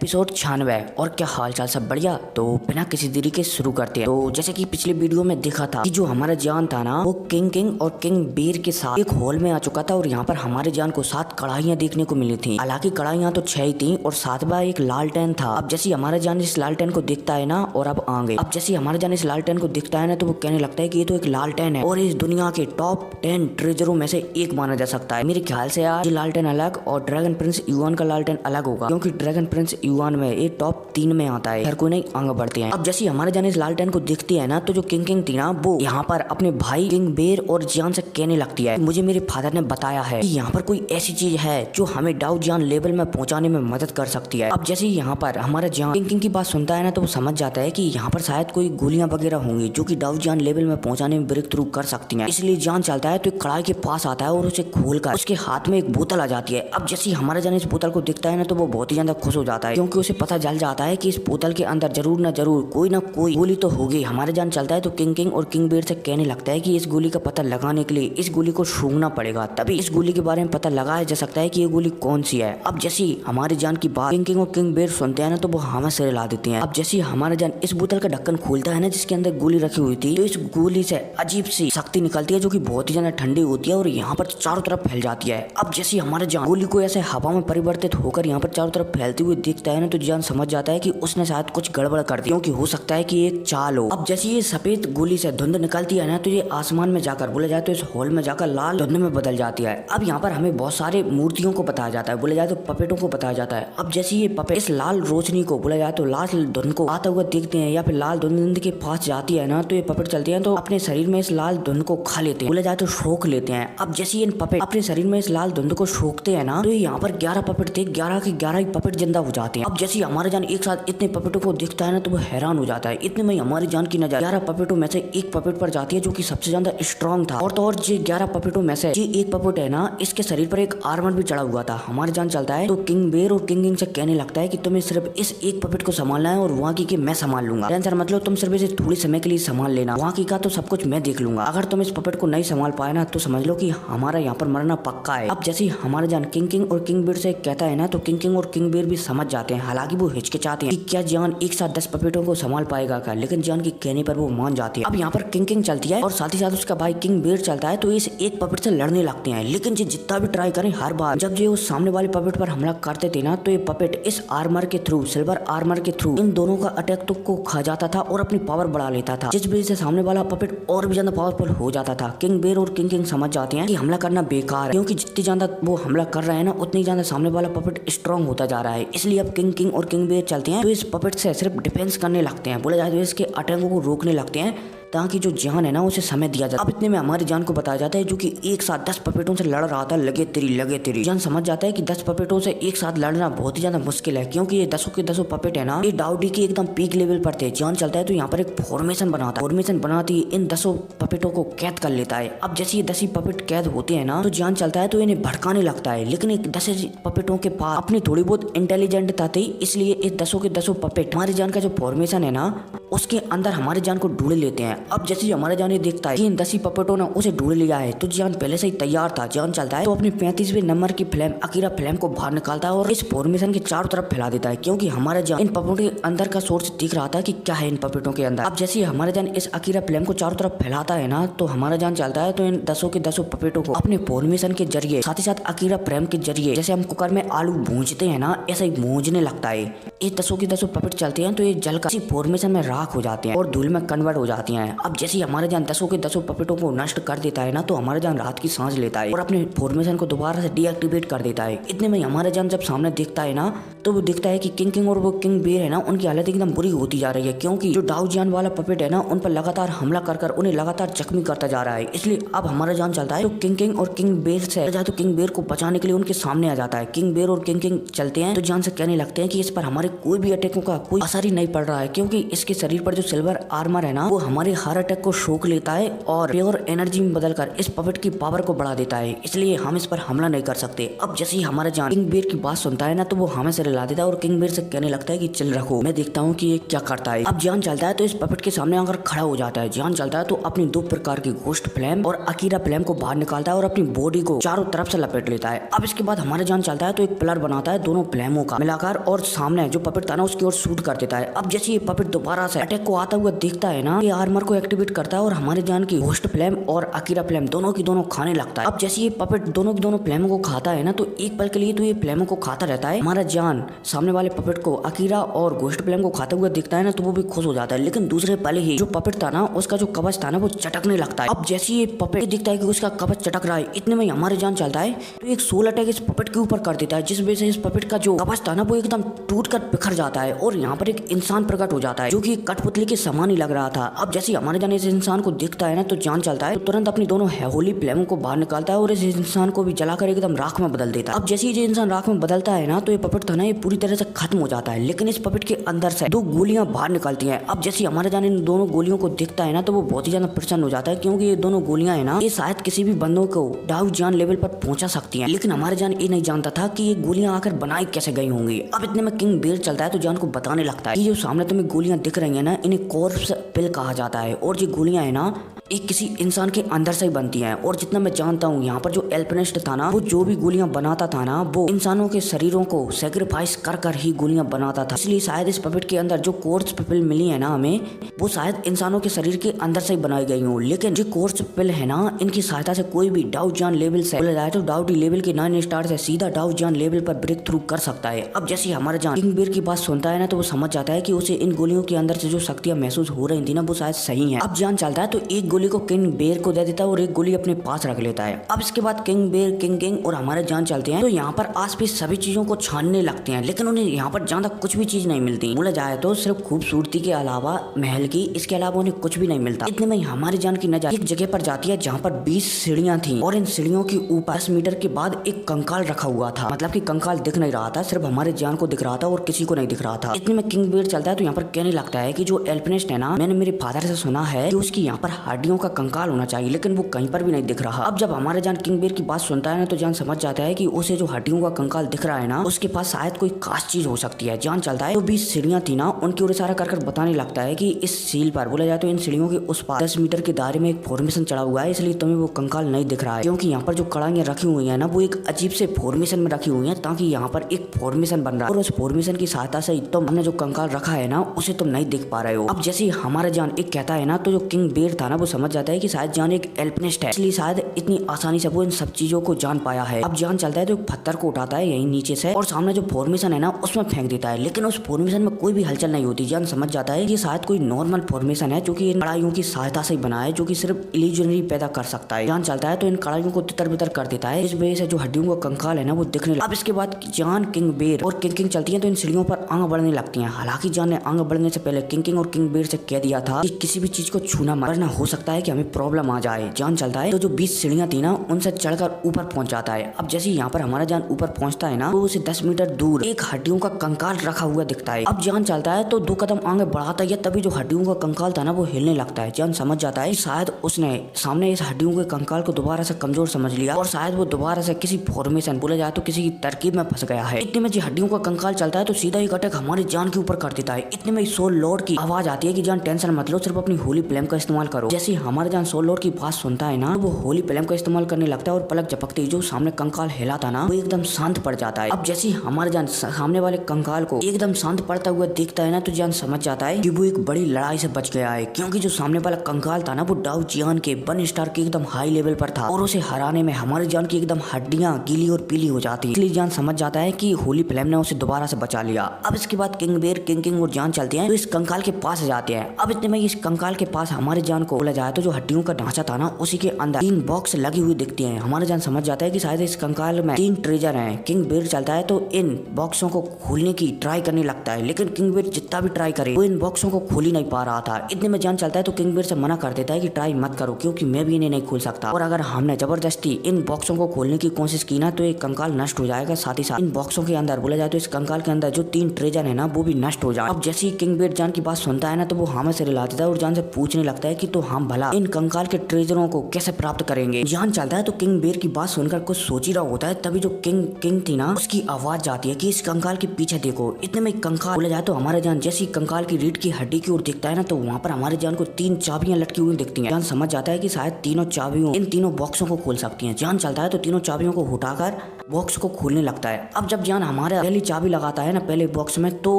Episode 96। और क्या हाल चाल, सब बढ़िया। तो बिना किसी देरी के शुरू करते हैं। तो जैसे कि पिछले वीडियो में देखा था कि जो हमारा जान था ना, वो किंग और किंग बेर के साथ एक हॉल में आ चुका था और यहाँ पर हमारे जान को 7 कढ़ाइयाँ देखने को मिली थी। हालांकि कढ़ाइयाँ तो 6 ही थी और 7वां एक लालटेन था। अब जैसे हमारा जान इस लालटेन को देखता है ना, और अब जैसे हमारे जान इस लालटेन को देखता है ना, तो वो कहने लगता है कि ये तो एक लालटेन है और इस दुनिया के टॉप 10 ट्रेजरों में से एक माना जा सकता है। मेरे ख्याल से यार ये लालटेन अलग और ड्रैगन प्रिंस युआन का लालटेन अलग होगा, क्योंकि ड्रैगन प्रिंस युआन में ये टॉप 3 में आता है। हर कोई नहीं आगे बढ़ते हैं। अब जैसे हमारे जान इस लालटेन को देखती है ना, तो जो किंग थी ना, वो यहाँ पर अपने भाई किंग बेर और जियान से कहने लगती है, मुझे मेरे फादर ने बताया है कि यहाँ पर कोई ऐसी चीज है जो हमें डाउ जियान लेवल में पहुंचाने में मदद कर सकती है। अब जैसे यहाँ पर हमारा जियान किंग की बात सुनता है ना, तो वो समझ जाता है कि यहाँ पर शायद कोई गोलियां वगैरह होंगी जो कि डाउ जियान लेवल में पहुंचाने में ब्रेक थ्रू कर सकती हैं। इसलिए जान चलता है तो एक कढ़ाई के पास आता है और उसे खोलकर उसके हाथ में एक बोतल आ जाती है। अब जैसे हमारा जान इस बोतल को देखता है ना, तो वो बहुत ही ज्यादा खुश हो जाता है, क्योंकि उसे पता चल जाता है कि इस बोतल के अंदर जरूर ना जरूर कोई ना कोई गोली तो होगी। हमारे जान चलता है तो किंग और किंग बेर से कहने लगता है कि इस गोली का पता लगाने के लिए इस गोली को सूंघना पड़ेगा, तभी इस गोली के बारे में पता लगाया जा सकता है कि ये गोली कौन सी है। अब जैसे हमारे जान की बात किंग और किंग बेर सुनते हैं ना, तो वो हमें सिर हिला देती हैं। अब जैसे हमारे जान इस बोतल का ढक्कन खोलता है ना, जिसके अंदर गोली रखी हुई थी, तो इस गोली से अजीब सी शक्ति निकलती है जो कि बहुत ही ज्यादा ठंडी होती है और यहाँ पर चारों तरफ फैल जाती है। अब जैसे हमारे जान गोली को ऐसे हवा में परिवर्तित होकर यहाँ पर चारों तरफ फैलते हुए देखता है ना, तो जान समझ जाता है कि उसने शायद कुछ गड़बड़ कर दी, क्योंकि हो सकता है कि एक चाल हो। अब जैसे ये सफेद गोली से धुंध निकलती है ना, तो ये आसमान में जाकर बोले जाए तो इस हॉल में जाकर लाल धुंध में बदल जाती है। अब यहाँ पर हमें बहुत सारे मूर्तियों को बताया जाता है, बोले जाए तो पपेटों को बताया जाता है। अब जैसे ये पपेट इस लाल रोशनी को बोला जाए तो लाल धुंध को आता हुआ देखते हैं या फिर लाल धुंध के पास जाती है ना, तो ये पपेट चलती है तो अपने शरीर में इस लाल धुंध को खा लेते हैं, बोले जाए तो सोख लेते हैं। अब जैसे इन पपेट अपने शरीर में इस लाल धुंध को सोखते हैं ना, तो यहाँ पर 11 पपेट थे, 11 के 11 ही पपेट जिंदा हो जाते हैं। अब जैसे हमारे जान एक साथ इतने पपेटों को देखता है ना, तो वो हैरान हो जाता है। इतने में हमारी जान की नजर 11 पपेटों में से एक पपेट पर जाती है जो कि सबसे ज्यादा स्ट्रॉन्ग था। और तो और ये 11 पपेटों में से ये एक पपेट है ना, इसके शरीर पर एक आर्मर भी चढ़ा हुआ था। हमारे जान चलता है तो किंग बेर और किंग से कहने लगता है कि तुम्हें सिर्फ इस एक पपेट को संभालना है और वहाँ की मैं संभाल लूंगा। टेंशन मतलब तुम सिर्फ इसे थोड़ी समय के लिए संभाल लेना, वहाँ की का तो सब कुछ मैं देख लूंगा। अगर तुम इस पपेट को नहीं संभाल पाए ना, तो समझ लो कि हमारा यहाँ पर मरना पक्का है। अब जैसे हमारे जान किंग और किंग बेर से कहता है ना, तो किंग और किंग बेर भी समझ जाते हैं। हालांकि वो हिचकिचाते हैं कि क्या जान एक साथ 10 पपेटों को संभाल पाएगा क्या, लेकिन जान के कहने पर वो मान जाती है। अब यहाँ पर किंग चलती है और साथ ही साथ उसका भाई किंग बेर चलता है, तो इस एक पपेट से लड़ने लगते हैं। लेकिन ये जितना भी ट्राई करें, हर बार जब ये उस सामने वाले पपेट पर हमला करते थे ना, तो ये पपेट इस आर्मर के थ्रू, सिल्वर आर्मर के थ्रू इन दोनों का अटैक तो को खा जाता था और अपनी पावर बढ़ा लेता था, जिस वजह से सामने वाला पपेट और भी ज्यादा पावरफुल हो जाता था। किंग बेर और किंग समझ जाते हैं कि हमला करना बेकार है, क्योंकि जितनी ज्यादा वो हमला कर रहे हैं ना, उतनी ज्यादा सामने वाला पपेट स्ट्रॉन्ग होता जा रहा है। इसलिए अब किंग और किंग बेर चलते हैं तो इस पपेट से सिर्फ डिफेंस करने लगते हैं, बोला जाए तो इसके अटैकों को रोकने लगते हैं, ताकि जो जान है ना उसे समय दिया जाए। अब इतने में हमारी जान को बताया जाता है जो कि एक साथ 10 पपेटों से लड़ रहा था, लगे तेरी। जान समझ जाता है कि 10 पपेटों से एक साथ लड़ना बहुत ही ज्यादा मुश्किल है, क्योंकि ये 10 के 10 पपेट है ना, ये डाउडी के एकदम पीक लेवल पर थे। जान चलता है तो यहाँ पर एक फॉर्मेशन बनाती इन 10 पपेटों को कैद कर लेता है। अब जैसे ये 10 पपेट कैद होते हैं ना, तो जान चलता है तो इन्हें भड़काने लगता है, लेकिन एक 10 पपेटों के पास अपनी थोड़ी बहुत इंटेलिजेंट थी, इसलिए इस 10 के 10 पपेट हमारी जान का जो फॉर्मेशन है ना, उसके अंदर हमारे जान को ढूंढ लेते हैं। अब जैसे हमारे जान ये देखता है कि इन 10 पपेटों ने उसे ढूंढ लिया है, तो जान पहले से ही तैयार था। जान चलता है तो अपने 35वें नंबर की फ्लेम अकीरा फ्लेम को बाहर निकालता है और इस फॉर्मेशन के चारों तरफ फैला देता है, क्योंकि हमारा जान इन पपेटों के अंदर का सोर्स दिख रहा था कि क्या है इन पपेटों के अंदर। अब जैसे हमारा जान इस अकीरा फ्लेम को चारों तरफ फैलाता है ना, तो हमारा जान चलता है तो इन 10 के 10 पपेटों को अपने फॉर्मेशन के जरिए, साथ ही साथ अकीरा फ्लेम के जरिए, जैसे हम कुकर में आलू भूंजते हैं ना, ऐसा ही भूंजने लगता है। ये 10 के 10 पपेट चलते हैं तो ये जलकर इसी फॉर्मेशन में राख हो जाते हैं और धूल में कन्वर्ट हो जाती हैं। अब जैसे हमारे जान 10 के 10 पपेटों को नष्ट कर देता है ना, तो हमारा जान रात की सांस लेता है और अपने फॉर्मेशन को दोबारा से डीएक्टिवेट कर देता है। इतने में हमारा जान जब सामने देखता है ना, तो वो देखता है कि किंग और वो किंग बेर है ना, उनकी हालत एकदम बुरी होती जा रही है, क्योंकि जो डाउ जियान वाला पपेट है ना, उन पर लगातार हमला कर उन्हें लगातार जख्मी करता जा रहा है। इसलिए अब हमारा जान चलता है तो किंग और किंग बेर से जाए तो किंग बेर को बचाने के लिए उनके सामने आ जाता है। किंग बेर और किंग चलते हैं तो जान से कहने लगते हैं कि इस पर हमारे कोई भी अटैकों का कोई असर ही नहीं पड़ रहा है, क्योंकि इसके शरीर पर जो सिल्वर आर्मर है ना, वो हमारे हर अटैक को सोख लेता है और प्योर एनर्जी में बदलकर इस पपेट की पावर को बढ़ा देता है, इसलिए हम इस पर हमला नहीं कर सकते। अब जैसे ही हमारा जान किंग बेर की बात सुनता है ना, तो वो हमें से रिला देता है और किंग बेर से कहने लगता है कि चल रखो, मैं देखता हूँ कि ये क्या करता है। अब जान चलता है तो इस पपेट के सामने आकर खड़ा हो जाता है। जान चलता है तो अपनी 2 प्रकार की घोस्ट फ्लेम और अकीरा फ्लेम को बाहर निकालता है और अपनी बॉडी को चारों तरफ से लपेट लेता है। अब इसके बाद हमारे जान चलता है तो एक पिलर बनाता है दोनों फ्लेमों का मिलाकर, और सामने जो पपेट था ना उसकी ओर शूट कर देता है। अब जैसे ये पपेट दोबारा से अटैक को आता हुआ देखता है ना, ये आर्मर को एक्टिवेट करता है और हमारे जान की घोस्ट फ्लेम और अकीरा फ्लेम दोनों की दोनों खाने लगता है। अब जैसे ये पपेट दोनों की दोनों फ्लेमों को खाता है ना, तो एक पल के लिए तो ये फ्लेमों को खाता रहता है। हमारा जान सामने वाले पपेट को अकीरा और घोस्ट फ्लेम को खाता हुआ दिखता है ना, तो वो भी खुश हो जाता है। लेकिन दूसरे पल ही जो पपेट था ना, उसका जो कवच था ना वो चटकने लगता है। अब जैसे ये पपेट दिखता है कि उसका कवच चटक रहा है, इतने में हमारे जान चलता है तो एक सोल अटैक इस पपेट के ऊपर कर देता है, जिस वजह से इस पपेट का जो कवच था ना वो एकदम टूट कर बिखर जाता है और यहाँ पर एक इंसान प्रकट हो जाता है जो कि कठपुतली के समान ही लग रहा था। अब जैसे हमारे जान इस इंसान को दिखता है ना, तो जान चलता है, तो तुरंत अपनी दोनों होली फ्लेमों को बाहर निकालता है और इस इंसान को भी जलाकर एकदम राख में बदल देता है। अब जैसे ये इंसान राख में बदलता है ना, तो ये पपेट था ना ये पूरी तरह से खत्म हो जाता है। लेकिन इस पपेट के अंदर से दो गोलियां बाहर निकलती हैं। अब जैसे हमारे जान इन दोनों गोलियों को देखता है ना, तो वो बहुत ही ज्यादा प्रसन्न हो जाता है, क्योंकि ये दोनों गोलियां है ना, ये शायद किसी भी बंदों को डाउ जान लेवल पर पहुंचा सकती हैं। लेकिन हमारे जान ये नहीं जानता था कि ये गोलियां आकर बनाई कैसे गई होंगी। अब इतने में किंग बेर चलता है, तो जान को बताने लगता है कि जो सामने तुम्हें गोलियां दिख रही है ना, इन्हें कॉर्प्स पिल कहा जाता है और ये गोलियां है ना एक किसी इंसान के अंदर से ही बनती हैं। और जितना मैं जानता हूँ, यहाँ पर जो एल्पिनिस्ट था ना, वो जो भी गोलियां बनाता था ना, वो इंसानों के शरीरों को सेक्रीफाइस कर कर ही गोलियां बनाता था। इसलिए शायद इस पपेट के अंदर जो कोर्स पिल मिली है ना हमें, वो शायद इंसानों के शरीर के अंदर से ही बनाई गई हो। लेकिन जो कोर्स पिल है ना, इनकी सहायता से कोई भी डाउ जान लेवल से बोला जाए तो डाउ डी लेवल के 9 स्टार से सीधा डाउ जान लेवल पर ब्रेक थ्रू कर सकता है। अब जैसे हमारा जान किंग बेर की बात सुनता है ना, तो वो समझ जाता है कि उसे इन गोलियों के अंदर से जो शक्तियां महसूस हो रही थी ना, वो शायद सही है। अब जान चलता है, तो एक गोली को किंग बेर को दे देता है और एक गोली अपने पास रख लेता है। अब इसके बाद किंग बेर, किंग और हमारे जान चलते हैं, तो यहाँ पर आसपास सभी चीजों को छानने लगते हैं, लेकिन उन्हें यहाँ पर ज्यादा कुछ भी चीज नहीं मिलती। बोला जाए तो सिर्फ खूबसूरती के अलावा महल की, इसके अलावा उन्हें कुछ भी नहीं मिलता। इतने में हमारी जान की नजर एक जगह पर जाती है जहाँ पर 20 सीढ़ियां थी और इन सीढ़ियों के ऊपर 10 मीटर के बाद एक कंकाल रखा हुआ था। मतलब कि कंकाल दिख नहीं रहा था, सिर्फ हमारे जान को दिख रहा था और किसी को नहीं दिख रहा था। इतने में किंग बेर चलता है, तो यहाँ पर कहने लगता है कि जो एल्पिनिस्ट है ना, मैंने मेरे फादर से सुना है कि उसकी यहाँ पर हड्डियों का कंकाल होना चाहिए, लेकिन वो कहीं पर भी नहीं दिख रहा। अब जब हमारा जान किंग बेर की बात सुनता है ना, तो जान समझ जाता है कि उसे जो हड्डियों का कंकाल दिख रहा है ना, उसके पास शायद कोई खास चीज हो सकती है। जान चलता है, तो 20 सीढ़ियां थी ना, उनकी ओर इशारा कर बताने लगता है कि इस सील पर, बोला जाए तो इन सीढ़ियों के उस पार 10 मीटर के दायरे में एक फॉर्मेशन चढ़ा हुआ है, इसलिए तुम्हें वो कंकाल नहीं दिख रहा है। क्योंकि यहाँ पर जो कड़ाइयाँ रखी हुई है ना, वो एक अजीब से फॉर्मेशन में रखी हुई है, ताकि यहाँ पर एक फॉर्मेशन बन रहा है और उस फॉर्मेशन की सहायता से तुम हमने जो कंकाल रखा है ना, उसे तुम नहीं देख पा रहे हो। अब जैसे हमारा जान एक कहता है ना, तो जो किंग बेर था ना, वो समझ जाता है कि शायद जान एक एल्पिनिस्ट है, इसलिए शायद इतनी आसानी से वो इन सब चीजों को जान पाया है। अब जान चलता है, तो पत्थर को उठाता है यहीं नीचे से और सामने जो फॉर्मेशन है ना, उसमें फेंक देता है। लेकिन उस फॉर्मेशन में कोई भी हलचल नहीं होती। जान समझ जाता है कि शायद कोई नॉर्मल फॉर्मेशन है, जो कि इन कड़ाइयों की सहायता से बना है, जो कि सिर्फ इल्यूजनरी पैदा कर सकता है। जान चलता है, तो इन कड़ाइयों को तितर बितर कर देता है, इस वजह से जो हड्डियों का कंकाल है ना, वो दिखने लगा। अब इसके बाद जान, किंग बेर और किंग चलती है, तो इन सीढ़ियों पर आगे बढ़ने लगती है। हालांकि जान ने आगे बढ़ने से पहले किंग और किंग बेर से कह दिया था कि किसी भी चीज को छूना मत, वरना हो सकता है कि हमें प्रॉब्लम आ जाए। जान चलता है, तो जो 20 सीढ़ियां थी ना, उनसे चढ़कर ऊपर पहुंच जाता है। अब जैसे यहाँ पर हमारा जान ऊपर पहुंचता है ना, तो उसे 10 मीटर दूर एक हड्डियों का कंकाल रखा हुआ दिखता है। अब जान चलता है, तो 2 कदम आगे बढ़ाता है, तभी जो हड्डियों का कंकाल था ना, वो हिलने लगता है। जान समझ जाता है शायद उसने सामने इस हड्डियों के कंकाल को दोबारा से कमजोर समझ लिया और शायद वो दोबारा से किसी फॉर्मेशन, बोला जाए तो किसी की तरकीब में फंस गया है। इतने में जो हड्डियों का कंकाल चलता है, तो सीधा एक अटैक हमारी जान के ऊपर कर देता है। इतने में सोल लॉर्ड की आवाज आती है कि जान टेंशन मत लो, सिर्फ अपनी होली फ्लेम का इस्तेमाल करो। जैसे हमारा जान सोल लॉर्ड की बात सुनता है ना, तो वो होली फ्लेम का इस्तेमाल करने लगता है और पलक झपकते ही जो सामने कंकाल हिला था ना, वो एकदम शांत पड़ जाता है। अब जैसे हमारा जान सामने वाले कंकाल को एकदम शांत पड़ता हुआ देखता है ना, तो जान समझ जाता है कि वो एक बड़ी लड़ाई से बच गया है, क्योंकि जो सामने वाला कंकाल था ना, वो डाउ जियान के 1 स्टार के एकदम हाई लेवल पर था और उसे हराने में हमारे जान की एकदम हड्डियां गीली और पीली हो जाती। इसलिए जान समझ जाता है कि होली फ्लेम ने उसे दोबारा से बचा लिया। अब इसके बाद किंग बेर, किंग और जान चलते हैं, तो इस कंकाल के पास जाते हैं। अब इतने में इस कंकाल के पास हमारे जान को, बोला जाए तो जो हड्डियों का ढांचा था ना, उसी के अंदर 3 बॉक्स लगी हुई दिखती है। हमारे जान समझ जाता है कि शायद इस कंकाल में 3 ट्रेजर हैं। किंग बेर चलता है, तो इन बॉक्सों को खोलने की ट्राई करने लगता है, लेकिन किंग बेर जितना भी ट्राई करे, वो इन बॉक्सों को खोल ही नहीं पा रहा था। इतने में जान चलता है, तो किंग बेर से मना कर देता है कि ट्राई मत करो, क्योंकि मैं भी इन्हें नहीं खोल सकता, और अगर हमने जबरदस्ती इन बॉक्सों को खोलने की कोशिश की ना, तो ये कंकाल नष्ट हो जाएगा। साथ ही साथ इन बॉक्सों के अंदर, बोला जाए तो इस कंकाल के अंदर जो 3 ट्रेजर है ना, वो भी नष्ट हो जाए। अब जैसे ही किंग बेर जान की बात सुनता है ना, तो वो हमें से रिला देता है और जान से पूछने लगता है कि तो हम भला इन कंकाल के ट्रेजरों को कैसे प्राप्त करेंगे। जान चलता है, तो किंग बेर की बात सुनकर कुछ सोच ही रहा होता है, तभी जो किंग थी ना, उसकी आवाज जाती है कि इस कंकाल के पीछे देखो। इतने में कंकाल, बोला जाए तो हमारे जान जैसी कंकाल की रीढ़ की हड्डी की ओर दिखता है ना, तो वहाँ पर हमारे जान को 3 चाबियां लटकी हुई दिखती हैं। जान समझ जाता है कि शायद तीनों चाबियों इन तीनों बॉक्सों को खोल सकती हैं। जान चलता है, तो तीनों चाबियों को उठाकर बॉक्स को खोलने लगता है। अब जब जान हमारा पहली चाबी लगाता है ना पहले बॉक्स में, तो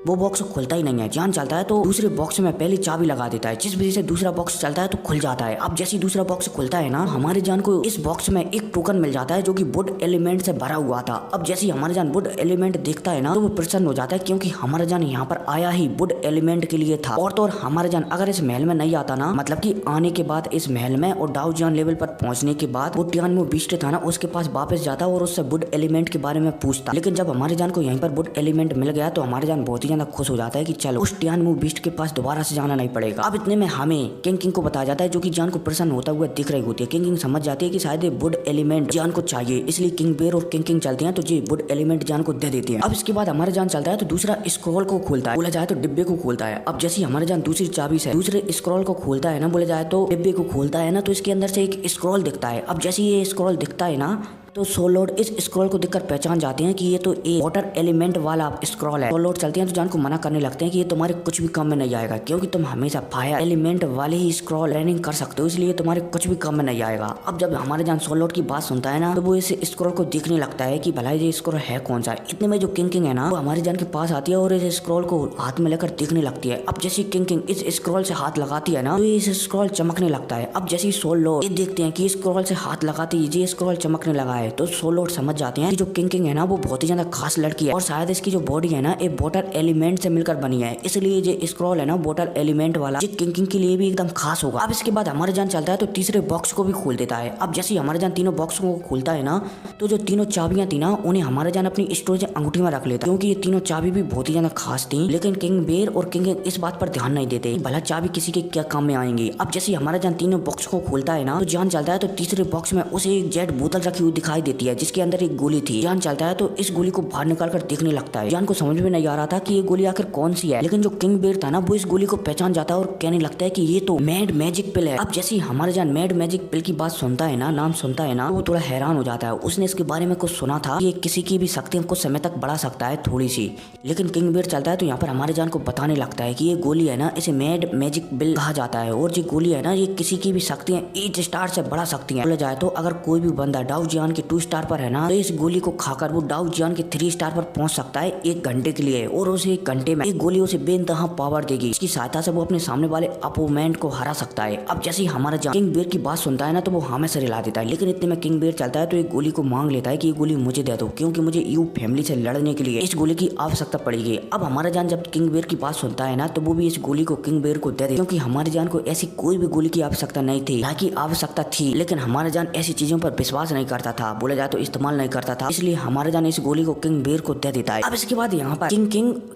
वो बॉक्स खुलता ही नहीं है। जान चलता है तो दूसरे बॉक्स में पहली चाबी लगा देता है, जिस वजह से दूसरा बॉक्स चलता है तो खुल जाता है। अब जैसे ही दूसरा बॉक्स खुलता है ना, हमारे जान को इस बॉक्स में एक टोकन मिल जाता है जो कि वुड एलिमेंट से भरा हुआ था। अब जैसे ही हमारे जान वुड एलिमेंट देखता है ना, तो वो प्रसन्न हो जाता है, क्योंकि हमारा जान यहाँ पर आया ही वुड एलिमेंट के लिए था। और तो और हमारा जान अगर इस महल में नहीं आता ना, मतलब कि आने के बाद इस महल में और डाउ जान लेवल पर पहुंचने के बाद वो टियानमो बीस्ट था ना, उसके पास वापस जाता और उससे वुड एलिमेंट के बारे में पूछता। लेकिन जब हमारे जान को यहीं पर वुड एलिमेंट मिल गया तो हमारे जान बहुत ही ज्यादा खुश हो जाता है कि चलो उस टियानमो बीस्ट के पास दोबारा से जाना नहीं पड़ेगा। अब इतने में हमें किंग को बताया जाता है, जो कि जान को प्रसन्न होता हुआ दिख रही होती है। किंग समझ जाती है कि शायद वुड एलिमेंट जान को चाहिए, इसलिए किंग बेर और किंग चलते हैं तो जी वुड एलिमेंट जान को दे देते हैं। अब इसके बाद हमारा जान चलता है तो दूसरा स्क्रॉल को खोलता है, बोला जाए तो डिब्बे को खोलता है। अब जैसे हमारा जान दूसरी चाबी से दूसरे स्क्रॉल को खोलता है ना, बोला जाए तो डिब्बे को खोलता है ना, तो इसके अंदर से एक स्क्रॉल दिखता है। अब जैसे ये स्क्रॉल दिखता है ना, तो सोल लॉर्ड इस स्क्रॉल को देखकर पहचान जाते हैं कि ये तो एक वाटर एलिमेंट वाला स्क्रॉल है। सोल लॉर्ड चलते हैं तो जान को मना करने लगते हैं कि ये तुम्हारे कुछ भी काम में नहीं आएगा, क्योंकि तुम हमेशा फायर एलिमेंट वाले ही स्क्रॉल ट्रेनिंग कर सकते हो, इसलिए तुम्हारे कुछ भी काम में नहीं आएगा। अब जब हमारे जान सोल लॉर्ड की बात सुनता है ना, तो वो इस स्क्रॉल को देखने लगता है कि भला ये स्क्रॉल है कौन सा। इतने में जो किंग है ना, वो हमारे जान के पास आती है और इस स्क्रॉल को हाथ में लेकर देखने लगती है। अब जैसे किंग इस स्क्रॉल से हाथ लगाती है ना, तो इस स्क्रॉल चमकने लगता है। अब जैसे सोल लॉर्ड ये देखते हैं कि स्क्रॉल से हाथ लगाते ही ये स्क्रॉल चमकने लगा है, तो सोल लॉर्ड समझ जाते हैं कि जो किंग है ना, वो बहुत ही ज्यादा खास लड़की है और शायद इसकी जो बॉडी है ना, एक वाटर एलिमेंट से मिलकर बनी है, इसलिए जो स्क्रॉल है ना वाटर एलिमेंट वाला, ये किंग के लिए भी एकदम खास होगा। अब इसके बाद हमारे जान चलता है तो तीसरे बॉक्स को भी खोल देता है। अब जैसे हमारे जान तीनों बॉक्स को खोलता है ना, तो जो तीनों चाबियां थी ना, उन्हें हमारे जान अपनी स्टोरेज अंगूठी में रख लेता, क्योंकि ये तीनों चाबी भी बहुत ही ज्यादा खास थी। लेकिन किंग बेर और किंग इस बात पर ध्यान नहीं देते भला चाबी किसी के क्या काम में आएंगी। अब जैसे हमारा जान तीनों बॉक्स को खोलता है ना, तो जान चलता है तो तीसरे बॉक्स में उसे एक जेट बोतल रखी हुई दिखाई देती है, जिसके अंदर एक गोली थी। जान चलता है तो इस गोली को बाहर निकाल कर देखने लगता है। जान को समझ में नहीं आ रहा था कि ये गोली आखिर कौन सी है, लेकिन जो किंग बेर था ना, वो इस गोली को पहचान जाता है और कहने लगता है कि ये तो मैड मैजिक पिल है। अब जैसे हमारे जान मैड मैजिक पिल की बात सुनता है ना, नाम सुनता है ना, तो वो थोड़ा हैरान हो जाता है। उसने इसके बारे में कुछ सुना था कि ये किसी की भी शक्तियों को समय तक बढ़ा सकता है थोड़ी सी। लेकिन किंग बेर चलता है तो यहाँ पर हमारे जान को बताने लगता है कि ये गोली है ना, इसे मैड मैजिक पिल कहा जाता है, और ये गोली है ना, ये किसी की भी शक्तियां 8 स्टार से बढ़ा सकती है। बोला जाए तो अगर कोई भी बंदा डाउ जियान के 2 स्टार पर है ना, तो इस गोली को खाकर वो डाउ जियान के 3 स्टार पर पहुंच सकता है 1 घंटे के लिए, और उसे 1 घंटे में एक गोली उसे बेइंतहा पावर देगी। इसकी सहायता से वो अपने सामने वाले अपोनेंट को हरा सकता है। अब जैसे ही हमारा जान किंग बेर की बात सुनता है ना, तो वो हमें से हिला देता है। लेकिन इतने में किंग बेर चलता है तो एक गोली को मांग लेता है कि ये गोली मुझे दे दो, क्योंकि मुझे यू फैमिली से लड़ने के लिए इस गोली की आवश्यकता पड़ेगी। अब हमारा जान जब किंग बेर की बात सुनता है ना, तो वो भी इस गोली को किंग बेर को दे दे, क्योंकि हमारे जान को ऐसी कोई भी गोली की आवश्यकता नहीं थी, हालांकि आवश्यकता थी, लेकिन हमारा जान ऐसी चीजों पर विश्वास नहीं करता था, बोला जाए तो इस्तेमाल नहीं करता था, इसलिए हमारा जान इस गोली को किंग बेर को दे देता है। अब इसके बाद यहाँ पर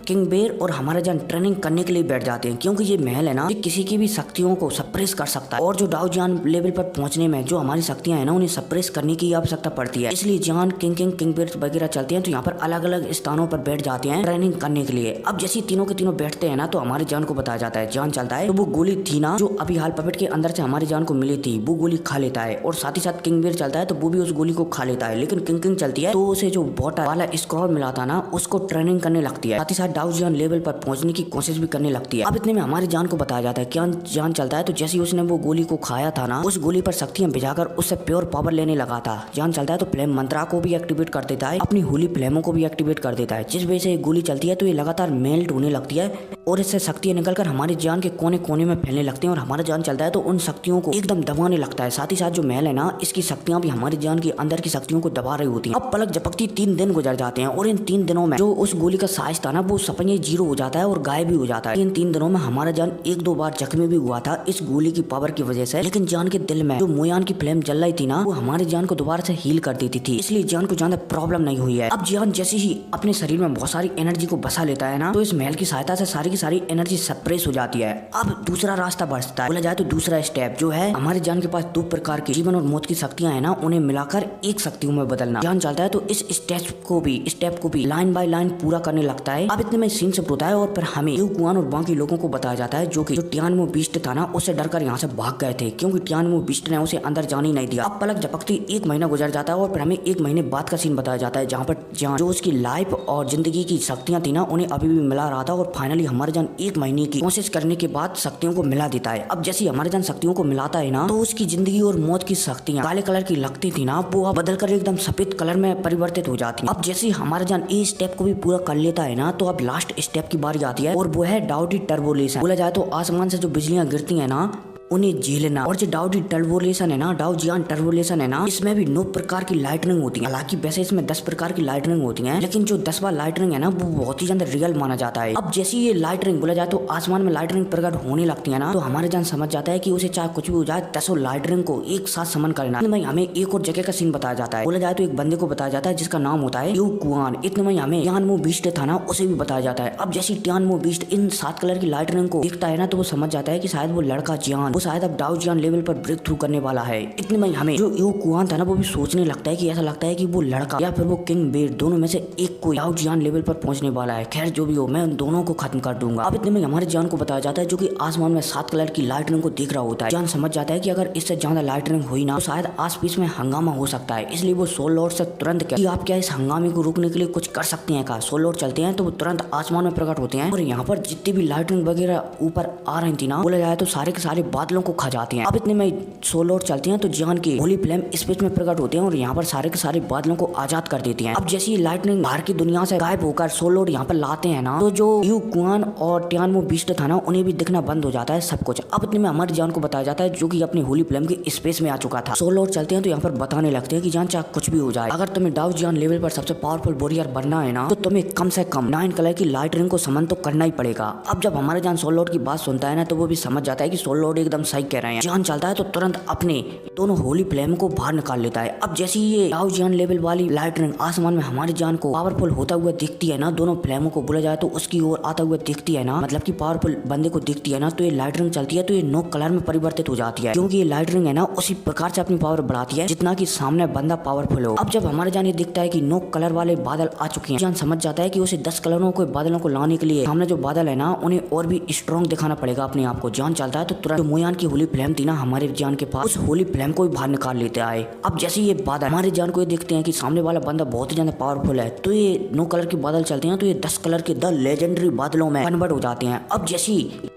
किंग बेर और हमारा जान ट्रेनिंग करने के लिए बैठ जाते हैं, क्योंकि ये महल है ना, ये किसी की भी शक्तियों को सप्रेस कर सकता है, और जो डाउ जान लेवल पर पहुंचने में जो हमारी शक्तियां हैं ना, उन्हें सप्रेस करने की आवश्यकता पड़ती है। इसलिए जान किंग बेर वगैरह चलते हैं तो यहाँ पर अलग अलग स्थानों पर बैठ जाते हैं ट्रेनिंग करने के लिए। अब जैसे तीनों के तीनों बैठते हैं ना, तो हमारे जान को बताया जाता है, जान चलता है तो वो गोली थी ना, जो अभी हाल पपेट के अंदर से हमारी जान को मिली थी, वो गोली खा लेता है, और साथ ही साथ किंग बेर चलता है तो वो भी उस गोली को खा लेता है। लेकिन किंग चलती है तो उसे जो वाटर वाला स्क्रॉल मिला था ना, उसको ट्रेनिंग करने लगती है, साथ ही साथ डाउ जियान लेवल पर पहुंचने की कोशिश भी करने लगती है। अब इतने में हमारी जान को बताया जाता है कि जान चलता है तो जैसे ही उसने वो गोली को खाया था ना, उस गोली पर शक्तियां भिजाकर उससे प्योर पावर लेने लगा था। जान चलता है तो फ्लेम मंत्रा को भी एक्टिवेट कर देता है, अपनी होली फ्लेमों को भी एक्टिवेट कर देता है, जिस वजह से गोली चलती है तो ये लगातार मेल्ट होने लगती है, और इससे शक्तियां निकलकर हमारी जान के कोने कोने में फैलने लगते हैं, और हमारा जान चलता है तो उन शक्तियों को एकदम दबाने लगता है। साथ ही साथ जो महल है ना, इसकी शक्तियां भी हमारी जान के अंदर की शक्तियों को दबा रही होती है। अब पलक झपकती 3 दिन गुजर जाते हैं, और इन 3 दिनों में जो उस गोली का साइज था ना, वो सपने 0 हो जाता है और गायब भी हो जाता है। इन 3 दिनों में हमारा जान 1-2 बार जख्मी भी हुआ था इस गोली की पावर की वजह से, लेकिन जान के दिल में जो मोयान की फ्लेम जल रही थी ना, वो हमारी जान को दोबारा से हील कर देती थी, इसलिए जान को ज्यादा प्रॉब्लम नहीं हुई है। अब जान जैसे ही अपने शरीर में बहुत सारी एनर्जी को बसा लेता है ना, तो इस महल की सहायता से सारी की सारी एनर्जी सप्रेस हो जाती है। अब दूसरा रास्ता बढ़ता है, बोला जाए तो दूसरा स्टेप जो है, हमारे जान के पास 2 प्रकार की जीवन और मौत की शक्तियां है ना, उन्हें मिलाकर एक शक्तियों में बदलना। जान चलता है तो इस स्टेप को भी लाइन बाय लाइन पूरा करने लगता है। अब इतने में सीन सब होता है, और फिर हमें यू कुआन और बाकी लोगों को बताया जाता है, जो टियानमो बीस्ट था ना, उससे डरकर यहाँ से भाग गए थे, क्योंकि टियानमो बीस्ट ने उसे अंदर जाने ही नहीं दिया। अब पलक झपकती 1 महीना गुजर जाता है, और फिर हमें 1 महीने बाद का सीन बताया जाता है, जहाँ पर जान जो उसकी लाइफ और जिंदगी की शक्तियां थी ना, उन्हें अभी भी मिला रहा था, और फाइनली हमारे जान 1 महीने की कोशिश करने के बाद शक्तियों को मिला देता है। अब जैसे हमारे जान शक्तियों को मिलाता है ना, तो उसकी जिंदगी और मौत की शक्तियां काले कलर की लगती थी ना, वो हवा बदल कर एकदम सफेद कलर में परिवर्तित हो जाती है। अब जैसे ही हमारा जान इस स्टेप को भी पूरा कर लेता है ना, तो अब लास्ट स्टेप की बारी आती है और वो है डाउटी टर्बोलेशन। बोला जाए तो आसमान से जो बिजलियां गिरती है ना उन्हें झेलना। और जो डाउटी टर्बोलेशन है ना, डाउजियन टर्बोलेशन है ना, इसमें भी 9 प्रकार की लाइटनिंग होती है। हालांकि वैसे इसमें 10 प्रकार की लाइटनिंग होती है, लेकिन जो 10वां लाइटनिंग है ना वो बहुत ही ज्यादा रियल माना जाता है। अब जैसे ये लाइटनिंग बोला जाए तो आसमान में लाइटनिंग प्रकट होने लगती है ना, तो हमारे जान समझ जाता है कि उसे चाहे कुछ भी हो जाए 10 लाइटनिंग को एक साथ समन करना। इतने में हमें एक और जगह का सीन बताया जाता है। बोला जाए तो एक बंदे को बताया जाता है जिसका नाम होता है यू कुआन। इतने में हमें टियानमो बीस्ट था ना उसे भी बताया जाता है। अब जैसे टियानमो बीस्ट इन 7 कलर की लाइटनिंग को देखता है ना, तो वो समझ जाता है कि शायद वो लड़का जियान वो शायद अब डाउजियन लेवल पर ब्रेक थ्रू करने वाला है। इतने में हमें जो यू कुआन था ना वो भी सोचने लगता है कि ऐसा लगता है कि वो लड़का या फिर वो किंग बेर दोनों में से एक कोई डाउजियन लेवल पर पहुंचने वाला है। खैर जो भी हो, मैं उन दोनों को खत्म कर दूंगा। अब इतने में हमारे जान को बताया जाता है जो कि आसमान में 7 कलर की लाइटनिंग को देख रहा होता है। जान समझ जाता है कि अगर इससे ज्यादा लाइटनिंग हुई ना तो शायद आस पास में हंगामा हो सकता है। इसलिए वो सोल लॉर्ड से तुरंत कि आप क्या इस हंगामे को रोकने के लिए कुछ कर सकते हैं का। सोल लॉर्ड चलते हैं तो वो तुरंत आसमान में प्रकट होते हैं और यहाँ पर जितनी भी लाइटनिंग वगैरह ऊपर आ रही थी ना, बोला जाए तो सारे के सारे बादलों को खा जाती हैं। अब इतने में सोल लॉर्ड चलते हैं तो जियान की होली फ्लेम स्पेस में प्रकट होते हैं और यहाँ पर सारे के सारे बादलों को आजाद कर देती हैं। अब जैसी लाइटनिंग बाहर की दुनिया से गायब होकर सोल लॉर्ड यहाँ पर लाते हैं ना, तो जो यू कुआन और टियानमो बीस्ट था ना उन्हें भी दिखना बंद हो जाता है सब कुछ। अब इतने में हमारे जान को बताया जाता है जो कि अपनी होली फ्लेम की स्पेस में आ चुका था। सोल लॉर्ड चलते हैं तो यहाँ पर बताने लगते हैं कि जान चाहे कुछ भी हो जाए, अगर तुम्हें डाउजियन लेवल पर सबसे पावरफुल वॉरियर बनना है ना, तो तुम्हें कम से कम 9 कलर की लाइटनिंग को समन तो करना ही पड़ेगा। अब जब हमारे जान सोल लॉर्ड की बात सुनता है ना, तो वो भी समझ जाता है कि सोल लॉर्ड एकदम सही कह रहे हैं। जान चलता है तो तुरंत अपने दोनों होली फ्लेम को बाहर निकाल लेता है। अब जैसे ये डाउजियन लेवल वाली लाइटनिंग आसमान में हमारी जान को पावरफुल होता हुआ दिखती है ना, दोनों फ्लेमों को बोला जाए तो उसकी ओर आता हुआ दिखती है ना, मतलब कि पावरफुल बंदे को दिखती है ना, तो ये लाइटनिंग चलती है तो ये 9 कलर में परिवर्तित हो जाती है, क्योंकि ये लाइटनिंग है ना उसी प्रकार से अपनी पावर बढ़ाती है जितना कि सामने बंदा पावरफुल हो। अब जब हमारे जान ये दिखता है कि 9 कलर वाले बादल आ चुके हैं, जान समझ जाता है कि उसे 10 कलरों को बादलों को लाने के लिए सामने जो बादल है ना उन्हें और भी स्ट्रॉन्ग दिखाना पड़ेगा अपने आप को। जान चलता है तो तुरंत मोयान की होली फ्लेम थी ना हमारे जान के पास, उस होली फ्लेम को भी बाहर निकाल लेते आए। अब जैसे ये बादल हमारे जान को ये देखते हैं कि सामने वाला बंदा बहुत ही ज्यादा पावरफुल है, तो ये 9 कलर के बादल चलते हैं तो ये 10 कलर के द लेजेंडरी बादलों में कन्वर्ट हो जाते हैं। अब जैसे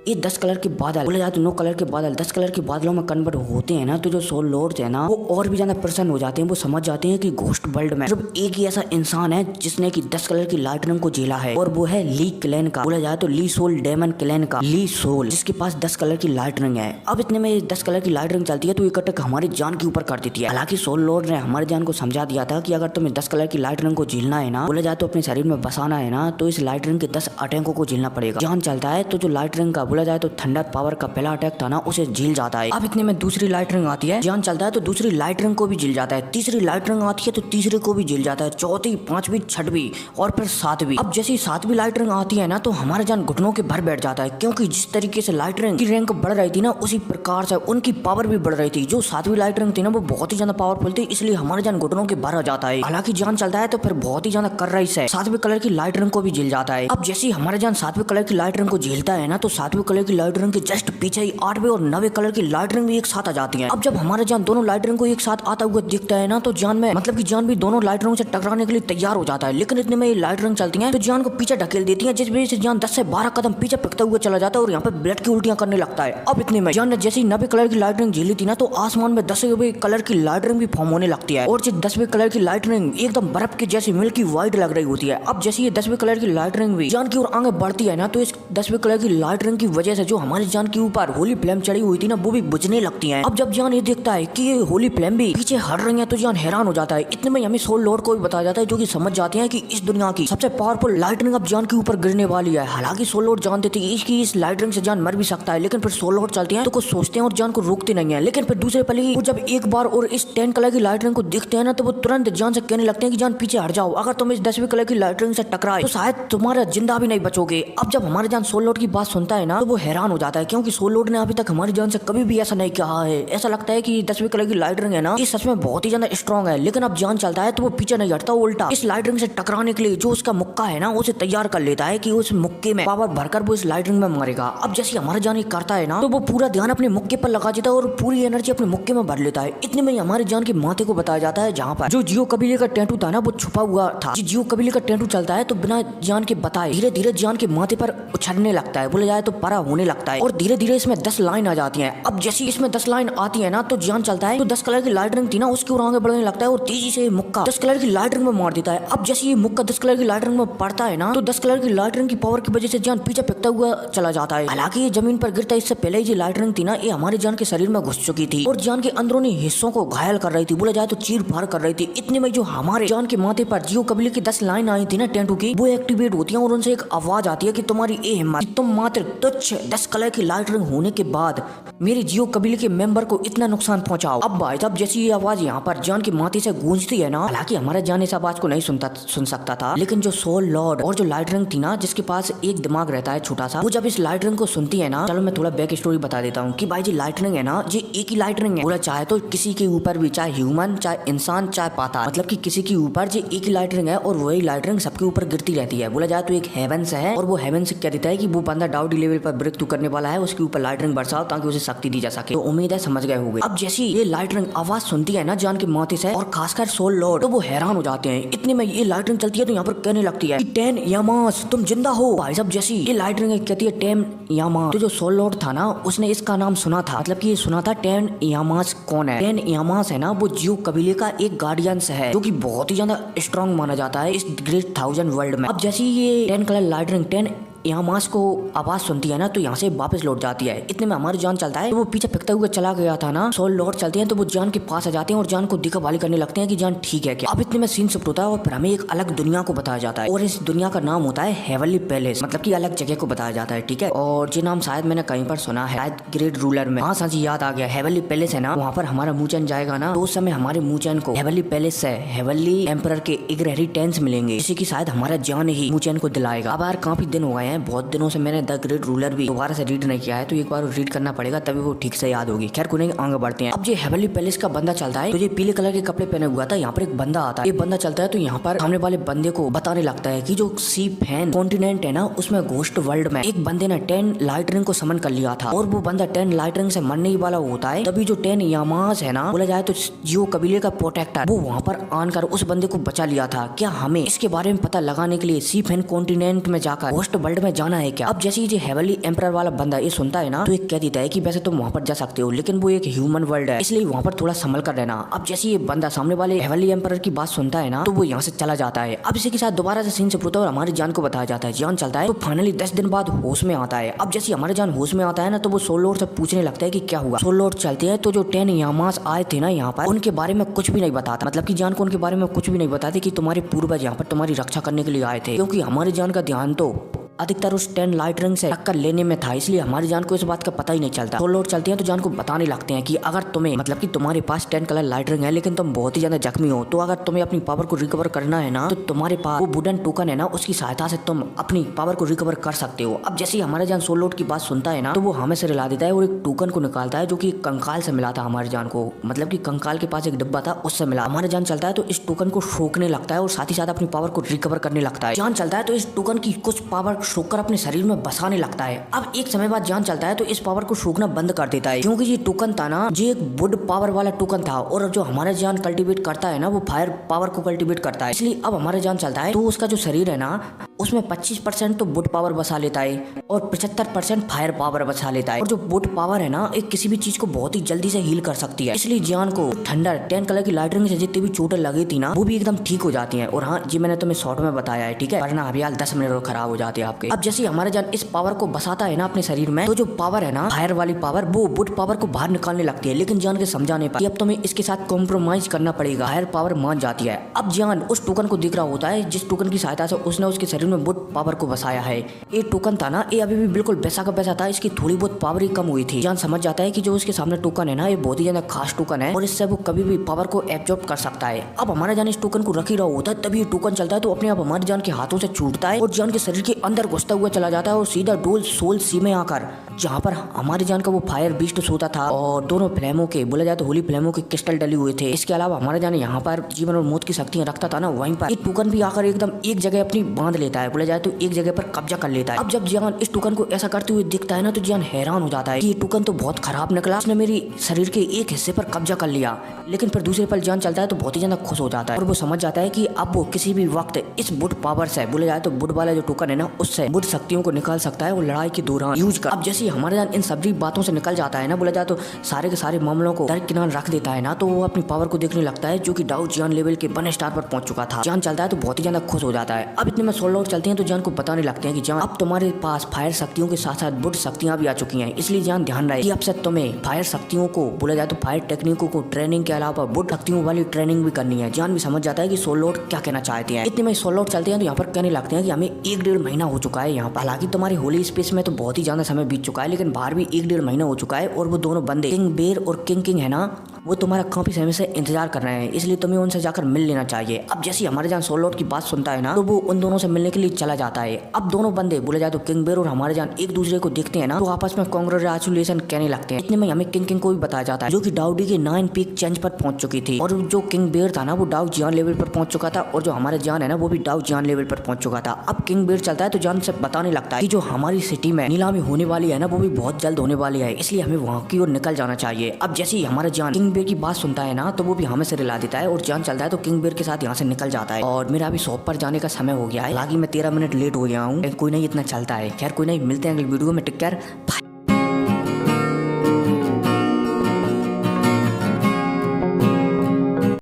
ये 10 कलर के बादल बोले जाए तो 9 कलर के बादल 10 कलर के बादलों में कन्वर्ट होते हैं ना, तो जो सोल लॉर्ड्स है ना वो और भी ज्यादा प्रसन्न हो जाते हैं। वो समझ जाते हैं कि घोस्ट वर्ल्ड में सिर्फ एक ही ऐसा इंसान है जिसने की 10 कलर की लाइटनिंग को झेला है, और वो है ली क्लैन का। बोला जाए तो ली सोल डेमन क्लैन का ली सोल, जिसके पास 10 कलर की लाइटनिंग है। अब इतने में 10 कलर की लाइटनिंग चलती है तो एक अटैक हमारी जान के ऊपर कर देती है। हालांकि सोल लॉर्ड ने हमारे जान को समझा दिया था कि अगर तुम्हें 10 कलर की लाइटनिंग को झेलना है ना, बोला जाए तो अपने शरीर में बसाना है ना, तो इस लाइटनिंग के 10 अटैकों को झेलना पड़ेगा। जान चलता है तो जो लाइटनिंग का बोला जाए तो थंडर पावर का पहला अटैक था ना उसे झेल जाता है। अब इतने में दूसरी लाइटनिंग आती है, जान चलता है तो दूसरी लाइटनिंग को भी झेल जाता है। तीसरी लाइटनिंग आती है तो तीसरे को भी झेल जाता है, चौथी, पांचवी, छठवीं और फिर 7वीं। अब जैसे 7वीं लाइटनिंग आती है ना तो हमारे जान घुटनों के भर बैठ जाता है, क्योंकि जिस तरीके से लाइटनिंग की रैंक बढ़ रही थी ना उसी प्रकार से उनकी पावर भी बढ़ रही थी। जो 7वीं लाइटनिंग थी ना वो बहुत ही ज्यादा पावरफुल थी, इसलिए हमारे जान घुटनों के भर आ जाता है। हालांकि जान चलता है तो फिर बहुत ही ज्यादा कर रही है 7वीं कलर की लाइटनिंग को भी झेल जाता है। अब जैसे हमारे जान 7वीं कलर की लाइटनिंग को झेलता है ना तो 7वीं कलर की लाइटनिंग के जस्ट पीछे ही 8वीं और 9वीं कलर की लाइटनिंग भी एक साथ आ जाती है। अब जब हमारे जान दोनों लाइटनिंग को एक साथ आता हुआ दिखता है ना तो जान में मतलब कि जान भी दोनों लाइटनिंग से टकराने के लिए तैयार हो जाता है, लेकिन इतने में ये लाइटनिंग चलती है तो जान को पीछे ढकेल देती है, जिस वजह से जान 10 से 12 कदम पीछे फेंकता हुआ चला जाता है और यहाँ पे ब्लड की उल्टियां करने लगता है। अब इतने में जान ने जैसे 9वीं कलर की लाइटनिंग झेली थी ना तो आसमान में 10वीं कलर की लाइटनिंग भी फॉर्म होने लगती है, और जो 10वीं कलर की लाइटनिंग एकदम बर्फ की जैसी मिल्की व्हाइट लग रही होती है। अब जैसे ये 10वीं कलर की लाइटनिंग भी जान की ओर आगे बढ़ती है ना तो इस 10वीं कलर की लाइटनिंग की वजह से जो हमारी जान के ऊपर होली फ्लेम चढ़ी हुई थी ना वो भी बुझने लगती है। अब जब जान ये देखता है कि ये होली फ्लेम भी पीछे हट रही है तो जान हैरान हो जाता है। इतने में हमें सोल लॉर्ड को भी बताया जाता है जो कि समझ जाते हैं कि इस दुनिया की सबसे पावरफुल लाइटनिंग अब जान के ऊपर गिरने वाली है। हालांकि सोल लॉर्ड जानते थे इसकी इस लाइटनिंग से जान मर भी सकता है, लेकिन फिर सोल लॉर्ड चलते हैं तो कुछ सोचते हैं और जान को रोकते नहीं है। लेकिन फिर दूसरे पल ही वो जब एक बार और इस 10 कलर की लाइटनिंग को देखते हैं ना तो वो तुरंत जान से कहने लगते हैं कि जान पीछे हट जाओ, अगर तुम इस 10वीं कलर की लाइटनिंग से टकराए तो शायद तुम्हारा जिंदा भी नहीं बचोगे। अब जब हमारे जान सोल लॉर्ड की बात सुनता है ना तो वो हैरान हो जाता है, क्योंकि सोल लॉर्ड ने अभी तक हमारी जान से कभी भी ऐसा नहीं कहा है। ऐसा लगता है कि 10वीं कलर की लाइटनिंग है ना ये सच में बहुत ही ज्यादा स्ट्रॉन्ग है, लेकिन अब जान चलता है तो वो पीछे नहीं हटता, उल्टा इस लाइटनिंग से टकराने के लिए जो उसका मुक्का है ना उसे तैयार कर लेता है कि उस मुक्के में पावर भरकर वो इस लाइटनिंग में मारेगा। अब जैसे हमारा जान ये करता है ना तो वो पूरा ध्यान अपने मुक्के पर लगा देता है और पूरी एनर्जी अपने मुक्के में भर लेता है। इतने में हमारे जान के माथे को बताया जाता है जहाँ पर जो जियो कबीले का टैटू था ना वो छुपा हुआ था। जियो कबीले का टैटू चलता है तो बिना जान के बताए धीरे धीरे जान के माथे पर उछलने लगता है, बोला जाए तो परा होने लगता है और धीरे धीरे इसमें 10 लाइन आ जाती है। अब जैसी इसमें 10 लाइन आती है ना तो जान चलता है तो 10 कलर की लाइट रिंग थी ना उसके ऊपर आगे बढ़ने लगता है और तेजी से मुक्का 10 कलर की लाइट रिंग में मार देता है। अब जैसे ये मुक्का 10 कलर की लाइट रिंग में पड़ता है ना तो 10 कलर की लाइट रिंग की पावर की वजह से जान पीछे फेंकता हुआ चला जाता है। हालांकि ये जमीन पर गिरता इससे पहले ही जो लाइट रिंग थी ना ये हमारे जान के शरीर में घुस चुकी थी और जान के अंदरूनी हिस्सों को घायल कर रही थी, बोला जाए तो चीर फाड़ कर रही थी। इतने में जो हमारे जान के माथे पर जियो कबीले की 10 लाइन आई थी ना टैटू की वो एक्टिवेट होती है और उनसे एक आवाज आती है कि तुम्हारी ये हिम्मत, तुम मात्र तुच्छ 10 कलर की लाइट रिंग होने के बाद मेरे जियो कबीले के मेंबर को इतना नुकसान पहुंचाओ। अब भाई साहब जैसी ये आवाज यहाँ पर जान के माथे से गूंजती है ना, हालांकि हमारा जान इस आवाज को नहीं सुन सकता था, लेकिन जो सोल लॉर्ड और जो लाइट रिंग थी ना जिसके पास एक दिमाग रहता है छोटा सा, वो जब इस लाइट रिंग को सुनती है ना, चलो मैं थोड़ा बैक स्टोरी बता देता हूँ कि भाई जी लाइट रिंग है ना ये एक ही लाइट रिंग है, बोला चाहे तो किसी के ऊपर भी, चाहे ह्यूमन चाहे इंसान चाहे पाताल, मतलब कि किसी के ऊपर जो एक ही लाइट रिंग है और वही लाइट रिंग सबके ऊपर गिरती रहती है। बोला जाए तो एक हेवेंस है और वो हेवेंस कह देता है कि वो बंदा डाउटी लेवल पर ब्रेक थ्रू करने वाला है, उसके ऊपर लाइट रिंग बरसाओ ताकि उसे शक्ति दी जा सके। तो उम्मीद है समझ गए होंगे। अब जैसी ये लाइट रिंग आवाज सुनती है ना जान के माथे से और खासकर सोल लॉर्ड तो वो हैरान हो जाते हैं। इतने में ये लाइट रिंग चलती है तो यहाँ पर कहने लगती है 10 यामास तुम जिंदा हो। भाई साहब जैसी ये लाइट रिंग कहती है 10 यामास, तो जो सोल लॉर्ड था ना उसने इसका नाम सुना था, मतलब कि ये सुना था 10 यामास कौन है। 10 यामास है ना वो जियो कबीले का एक गार्डियंस है जो कि बहुत ही ज्यादा स्ट्रॉन्ग माना जाता है इस ग्रेट 1000 वर्ल्ड में। अब जैसी ये 10 कलर लाइट रिंग 10 यामास को आवाज सुनती है ना तो यहाँ से वापस लौट जाती है। इतने में हमारी जान चलता है तो वो पीछे फेंकता हुआ चला गया था ना, सोल लॉर्ड चलते हैं तो वो जान के पास आ जाते हैं और जान को दिखावाली करने लगते हैं कि जान ठीक है क्या। अब इतने में सीन शिफ्ट होता है और फिर हमें एक अलग दुनिया को बताया जाता है और इस दुनिया का नाम होता है हेवनली पैलेस, मतलब कि अलग जगह को बताया जाता है, ठीक है। और ये नाम शायद मैंने कहीं पर सुना है, शायद ग्रेट रूलर में। हाँ सांची याद आ गया, हेवनली पैलेस है ना, वहाँ पर हमारा मूचन जाएगा ना तो उस समय हमारे मूचन को हेवनली पैलेस से हेवनली एम्परर के इग्रेरी टेंस मिलेंगे जिससे कि शायद हमारा जान ही मूचन को दिलाएगा। अब यार काफी दिन हो गए हैं, बहुत दिनों से मैंने द ग्रेट रूलर भी दोबारा से रीड नहीं किया है तो एक बार रीड करना पड़ेगा तभी वो ठीक से याद होगी। खैर कोई आगे बढ़ते हैं। अब ये हेवनली पैलेस का बंदा चलता है तो ये पीले कलर के कपड़े पहने हुआ था, यहाँ पर एक बंदा आता है। ये बंदा चलता है तो यहाँ पर सामने वाले बंदे को बताने लगता है कि जो सी फैन कॉन्टिनेंट है ना उसमें घोस्ट वर्ल्ड में एक बंदे ने 10 लाइट रिंग को समन कर लिया था और वो बंदा 10 लाइट रिंग से मरने ही वाला होता है। तभी जो 10 यामास है ना, बोला जाए तो जियो कबीले का प्रोटेक्टर, वो वहाँ पर आकर उस बंदे को बचा लिया था। क्या हमें इसके बारे में पता लगाने के लिए सी फैन कॉन्टिनेंट में जाकर घोस्ट वर्ल्ड में जाना है क्या? अब जैसे ही हेवनली एम्परर वाला बंदा ये सुनता है ना तो एक कह देता है कि वैसे तुम वहाँ पर जा सकते हो लेकिन वो एक ह्यूमन वर्ल्ड है इसलिए वहाँ पर थोड़ा संभल कर रहना। अब जैसे ये बंदा सामने वाले हेवनली एम्परर की बात सुनता है ना तो वो यहाँ से चला जाता है। अब इसी के साथ दोबारा से सीन से होता है और हमारी जान को बताया जाता है। जान चलता है तो फाइनली 10 दिन बाद होश में आता है। अब जैसे हमारे जान होश में आता है ना तो वो सोल लॉर्ड से पूछने लगता है कि क्या हुआ। सोल लॉर्ड चलते हैं तो जो 10 यामास आए थे ना यहाँ पर उनके बारे में कुछ भी नहीं बताता, मतलब की जान को उनके बारे में कुछ भी नहीं बताते कि तुम्हारे पूर्वज यहाँ पर तुम्हारी रक्षा करने के लिए आए थे, क्योंकि हमारी जान का ध्यान तो अधिकतर उस 10 लाइट रिंग से टक्कर लेने में था, इसलिए हमारी जान को इस बात का पता ही नहीं चलता। सोल लॉर्ड चलते हैं तो जान को बताने लगते हैं कि अगर तुम्हें, मतलब कि तुम्हारे पास 10 कलर लाइट रिंग है लेकिन तुम बहुत ही ज्यादा जख्मी हो, तो अगर तुम्हें अपनी पावर को रिकवर करना है ना तो तुम्हारे पास वो वुडन टोकन है ना उसकी सहायता से तुम अपनी पावर को रिकवर कर सकते हो। अब जैसे ही हमारे जान सोल लॉर्ड की बात सुनता है ना तो वो हमें से रिला देता है और एक टोकन को निकालता है जो कि कंकाल से मिला था हमारे जान को, मतलब कि कंकाल के पास एक डिब्बा था उससे मिला। हमारे जान चलता है तो इस टोकन को सोखने लगता है और साथ ही साथ अपनी पावर को रिकवर करने लगता है। जान चलता है तो इस टोकन की कुछ पावर सोखकर अपने शरीर में बसाने लगता है। अब एक समय बाद जान चलता है तो इस पावर को सूखना बंद कर देता है, क्योंकि ये टोकन था ना ये एक वुड पावर वाला टोकन था और जो हमारा जान कल्टीवेट करता है ना वो फायर पावर को कल्टीवेट करता है। इसलिए अब हमारा जान चलता है तो उसका जो शरीर है ना उसमें 25% तो वुड पावर बसा लेता है और 75% फायर पावर बसा लेता है। और जो वुड पावर है ना एक किसी भी चीज को बहुत ही जल्दी से हील कर सकती है, इसलिए जान को ठंडर 10 कलर की लाइट रिंग से जितनी भी चोटें लगी थी ना वो भी एकदम ठीक हो जाती है। और हाँ जी मैंने तुम्हें शॉर्ट में बताया है, ठीक है, वरना अभी 10 मिनट और खराब हो जाते हैं आपके। अब जैसे हमारा जान इस पावर को बसाता है ना अपने शरीर में तो जो पावर है ना फायर वाली पावर वो वुड पावर को बाहर निकालने लगती है, लेकिन जान के समझाने पर अब तुम्हें इसके साथ कॉम्प्रोमाइज करना पड़ेगा। फायर पावर मान जाती है। अब जान उस टोकन को दिख रहा होता है जिस टोकन की सहायता से उसने उसके शरीर में वुड पावर को बसाया है। ये टोकन था ना ये अभी भी बिल्कुल वैसा का वैसा था, इसकी थोड़ी बहुत पावर ही कम हुई थी। जान समझ जाता है कि जो उसके सामने टोकन है ना ये बहुत ही ज्यादा खास टोकन है और इससे वो कभी भी पावर को एब्जॉर्ब कर सकता है। अब हमारा जान इस टोकन को रख ही रहा होता है तभी ये टोकन चलता है तो अपने आप हमारी जान के हाथों से छूटता है और जान के शरीर के अंदर घुसता हुआ चला जाता है और सीधा डोल सोल सी में आकर जहाँ पर हमारी जान का वो फायर बीस्ट सोता था और दोनों फ्लेमों के, बोला जाए तो होली फ्लेमों के क्रिस्टल डले हुए थे। इसके अलावा हमारा जान यहाँ पर जीवन और मौत की शक्तियां रखता था ना वहीं पर ये टोकन भी आकर एकदम एक जगह अपनी बांध लेता है, बोला जाए तो एक जगह पर कब्जा कर लेता है। अब जब जियान इस टुकन को ऐसा करते हुए दिखता है ना, तो जियान हैरान हो जाता है कि ये टुकन तो बहुत खराब निकला, इसने मेरी शरीर के एक हिस्से पर कब्जा कर लिया। लेकिन फिर दूसरे पल जियान चलता है तो बहुत ही ज्यादा खुश हो जाता है और वो समझ जाता है कि अब वो किसी भी वक्त इस बुड पावर से, बोला जाए तो बुड वाला जो टुकन है ना, उससे बुड शक्तियों को निकाल सकता है और लड़ाई के दौरान यूज कर। अब जैसे हमारे जान इन सभी बातों से निकल जाता है ना, बोला जाए तो सारे के सारे मामलों को दरकिनार रख देता है ना, तो वो अपनी पावर को देखने लगता है जो कि डाउ जियान लेवल के 1 स्टार पर पहुंच चुका था। जान चलता है तो बहुत ही ज्यादा खुश हो जाता है। अब इतने में सोल लॉर्ड चलते हैं तो जान को बताने लगते हैं कि जान अब तुम्हारे पास फायर शक्तियों के साथ साथ बुड शक्तियां भी आ चुकी हैं, इसलिए जान ध्यान रहे कि अब से तुम्हें फायर शक्तियों को, बोला जाए तो फायर टेक्निकों को ट्रेनिंग के अलावा बुड शक्तियों वाली ट्रेनिंग भी करनी है। जान भी समझ जाता है कि सोल लॉर्ड क्या कहना चाहते हैं। इतने में सोल लॉर्ड चलते हैं तो यहाँ पर कहने लगते हैं कि हमें 1-1.5 महीना हो चुका है यहाँ पर। हालांकि तुम्हारी होली स्पेस में तो बहुत ही ज्यादा समय बीत चुका है, लेकिन बाहर भी 1-1.5 महीना हो चुका है और वो दोनों बंदे किंग बेर और किंग किंग है ना, वो तुम्हारा काफी समय से इंतजार कर रहे हैं, इसलिए तुम्हें उनसे जाकर मिल लेना चाहिए। अब जैसे हमारे जान सोल लॉर्ड की बात सुनता है ना, तो वो उन दोनों से मिलने के लिए चला जाता है। अब दोनों बंदे, बोले जाए तो किंग बेर और हमारे जान एक दूसरे को देखते हैं ना, तो आपस में कांग्रेचुलेशन कहने लगते हैं। इतने में हमें किंग किंग को भी बताया जाता है जो कि डाउडी के 9 पीक चेंज पर पहुंच चुकी थी, और जो किंग बेर था ना वो डाउ जियान लेवल पर पहुंच चुका था, और जो हमारे जान है ना वो भी डाउ जियान लेवल पर पहुंच चुका था। अब किंग बेर चलता है तो जान से बताने लगता है कि जो हमारी सिटी में नीलामी होने वाली है ना, वो भी बहुत जल्द होने वाली है, इसलिए हमें वहाँ की ओर निकल जाना चाहिए। अब जैसे ही हमारा जान किंग बेर की बात सुनता है ना, तो वो भी हमें से रिला देता है और जान चलता है तो किंग बेर के साथ यहाँ से निकल जाता है। और मेरा अभी शॉप पर जाने का समय हो गया है, हालांकि मैं 13 मिनट लेट हो गया हूँ, कोई नहीं, इतना चलता है। खैर कोई नहीं, मिलते हैं अगली वीडियो में। Take care, bye.